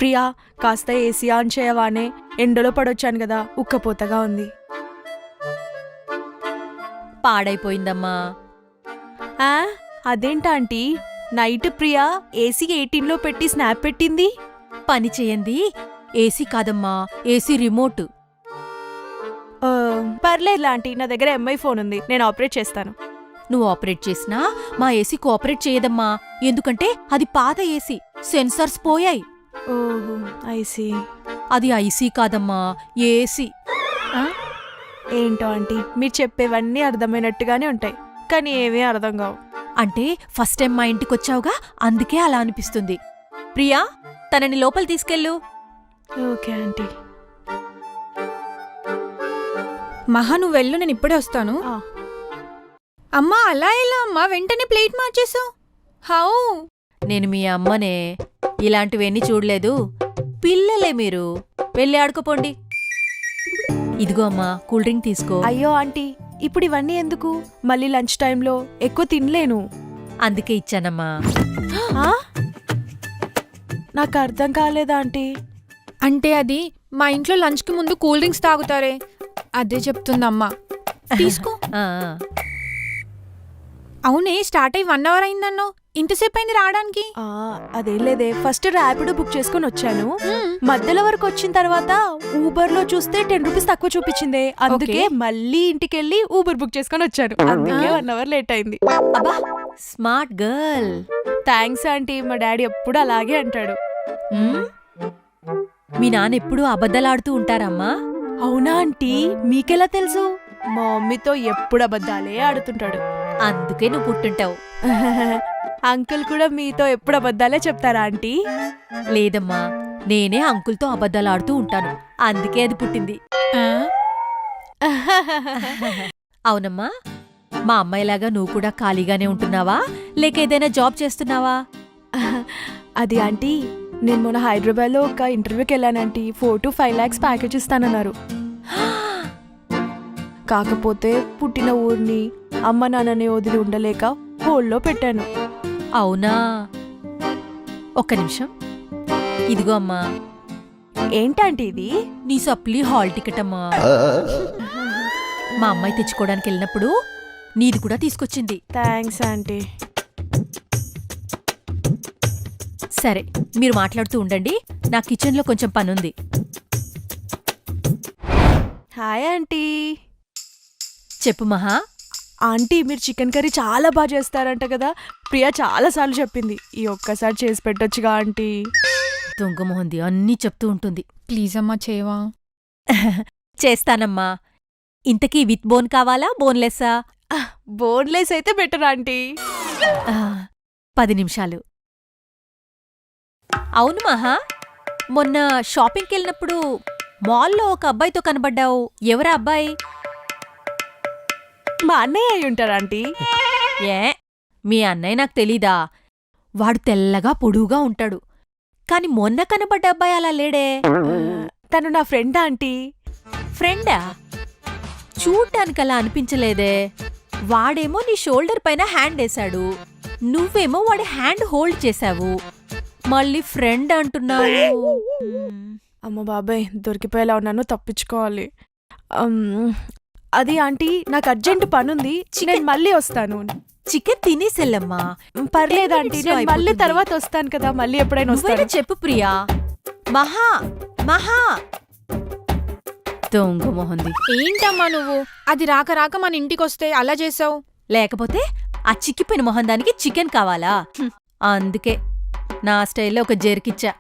ప్రియా, కాస్త AC on చేయవానే? ఎండలో పడొచ్చాను కదా, ఉక్కపోతగా ఉంది. పాడైపోయిందమ్మా. ఆ, అదేంటాంటీ, నైట్ ప్రియా ఏసీ 18లో పెట్టి స్నాప్ పెట్టింది? పని చేయంది ఏసీ కాదమ్మా, ఏసీ రిమోట్. పర్లేదు ఆంటీ, నా దగ్గర ఎంఐ ఫోన్ ఉంది, నేను ఆపరేట్ చేస్తాను. నువ్వు ఆపరేట్ చేసినా మా ఏసీ కోఆపరేట్ చేయదమ్మా. ఎందుకంటే అది పాత ఏసీ, సెన్సార్స్ పోయాయి. ఓహో, ఐసీ. అది ఐసీ కాదమ్మా, ఏసీ. ఏంటో ఆంటీ, మీరు చెప్పేవన్నీ అర్థమైనట్టుగానే ఉంటాయి, కానీ ఏమీ అర్థం కావు. అంటే ఫస్ట్ టైం మా ఇంటికొచ్చావుగా, అందుకే అలా అనిపిస్తుంది. ప్రియా, తనని లోపల తీసుకెళ్ళు. Okay aunty. మహా, నువ్వు వెళ్ళు, నేను ఇప్పుడే వస్తాను. అమ్మా, అలా ఎలా అమ్మా, వెంటనే ప్లేట్ మార్చేసావు? హౌ? నేను మీ అమ్మనే, ఇలాంటివన్నీ చూడలేదు. పిల్లలే మీరు, వెళ్ళి ఆడుకోపోండి. ఇదిగో అమ్మా, కూల్ డ్రింక్ తీసుకో. అయ్యో ఆంటీ, ఇప్పుడు ఇవన్నీ ఎందుకు? మళ్ళీ లంచ్ టైంలో ఎక్కువ తినలేను. అందుకే ఇచ్చానమ్మా. నాకు అర్థం కాలేదా ఆంటీ? అంటే అది మా ఇంట్లో లంచ్కి ముందు కూల్ డ్రింక్స్ తాగుతారే, అదే చెప్తుందమ్మా. తీసుకో. అవునే, స్టార్ట్ అయ్యి 1 అవర్ అయిందన్నో, ఇంతసేపు అయింది రావడానికి? అదేం లేదే, ఫస్ట్ ర్యాపిడో బుక్ చేసుకుని వచ్చాను. మధ్యలో వరకు వచ్చిన తర్వాత ఊబర్ లో చూస్తే 10 రూపీస్ తక్కువ చూపించింది. అందుకే మళ్ళీ ఇంటికెళ్ళి ఊబర్ బుక్ చేసుకుని వచ్చాను. అందుకే 1 అవర్ లేట్ అయింది. అబ్బా, స్మార్ట్ గర్ల్. థ్యాంక్స్ ఆంటీ, మా డాడీ ఎప్పుడు అలాగే అంటాడు. మీ నాన్న ఎప్పుడూ అబద్ధాలాడుతూ ఉంటారమ్మా? అవునా ఆంటీ, మీకెలా తెలుసు? మా మమ్మీతో ఎప్పుడు అబద్ధాలే ఆడుతుంటాడు. అందుకే నువ్వు పుట్టుంటావు. అంకుల్ కూడా మీతో ఎప్పుడు అబద్ధాలే చెప్తారా ఆంటీ? లేదమ్మా, నేనే అంకుల్తో అబద్ధాలాడుతూ ఉంటాను, అందుకే అది పుట్టింది. అవునమ్మా, మా అమ్మాయిలాగా నువ్వు కూడా ఖాళీగానే ఉంటున్నావా, లేక ఏదైనా జాబ్ చేస్తున్నావా? అది ఆంటీ, నేను మొన్న హైదరాబాద్లో ఒక ఇంటర్వ్యూకి వెళ్ళానంటీ. 4 to 5 lakhs ప్యాకేజ్ ఇస్తానన్నారు. కాకపోతే పుట్టిన ఊరిని, అమ్మ నాన్నని వదిలి ఉండలేక హోల్డ్లో పెట్టాను. అవునా? ఒక్క నిమిషం, ఇదిగో అమ్మా. ఏంటంటే ఇది? నీ సప్లీ హాల్ టికెట్ అమ్మా. మా అమ్మాయి తెచ్చుకోవడానికి వెళ్ళినప్పుడు నీది కూడా తీసుకొచ్చింది. Thanks aunty. సరే, మీరు మాట్లాడుతూ ఉండండి, నా కిచెన్లో కొంచెం పనుంది. Hi aunty. చెప్పు మహా. ఆంటీ, మీరు చికెన్ కర్రీ చాలా బాగా చేస్తారంట కదా, ప్రియా చాలాసార్లు చెప్పింది. ఈ ఒక్కసారి చేసి పెట్టొచ్చుగా ఆంటీ? దొంగమోహంది, అన్నీ చెప్తూ ఉంటుంది. ప్లీజ్ అమ్మా, చేయవా? చేస్తానమ్మా. ఇంతకీ విత్ బోన్ కావాలా, బోన్లెస్సా? బోన్లెస్ అయితే బెటర్ ఆంటీ. 10 నిమిషాలు. అవును మహా, మొన్న షాపింగ్కి వెళ్ళినప్పుడు మాల్లో ఒక అబ్బాయితో కనబడ్డావు. ఎవరా అబ్బాయి? మా అన్నయ్య అయి ఉంటారు ఆంటీ. ఏ, మీ అన్నయ్య నాకు తెలీదా? వాడు తెల్లగా పొడువుగా ఉంటాడు, కాని మొన్న కనబడ్డ అబ్బాయి అలా లేడే. తను నా ఫ్రెండ్ ఆంటీ. ఫ్రెండా? చూడ్డానికలా అనిపించలేదే. వాడేమో నీ షోల్డర్ పైన హ్యాండ్ వేశాడు, నువ్వేమో వాడి హ్యాండ్ హోల్డ్ చేశావు, మళ్ళీ ఫ్రెండ్ అంటున్నావు. అమ్మ బాబాయ్, దొరికిపోయేలా ఉన్నాను, తప్పించుకోవాలి. అది ఆంటీ, నాకు అర్జెంట్ పనుంది, నేను మళ్ళీ వస్తాను. చికెన్ తినేసెల్లమ్మా. పర్లేదు ఆంటీ, నేను మళ్ళీ తర్వాత వస్తాను కదా, మళ్ళీ ఎప్పుడైనా వస్తాను. చెప్పు ప్రియా. మహా, మహా. దొంగ మొహంది. ఏంటమ్మా నువ్వు, అది రాక రాక మన ఇంటికొస్తే అలా చేసావు? లేకపోతే ఆ చిక్కిపోయిన మొహం దానికి చికెన్ కావాలా? అందుకే నా స్టైల్లో ఒక జెర్కిచ్చా.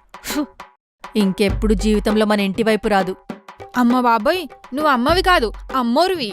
ఇంకెప్పుడు జీవితంలో మన ఇంటి వైపు రాదు. అమ్మ బాబోయ్, నువ్వు అమ్మవి కాదు, అమ్మోరువి.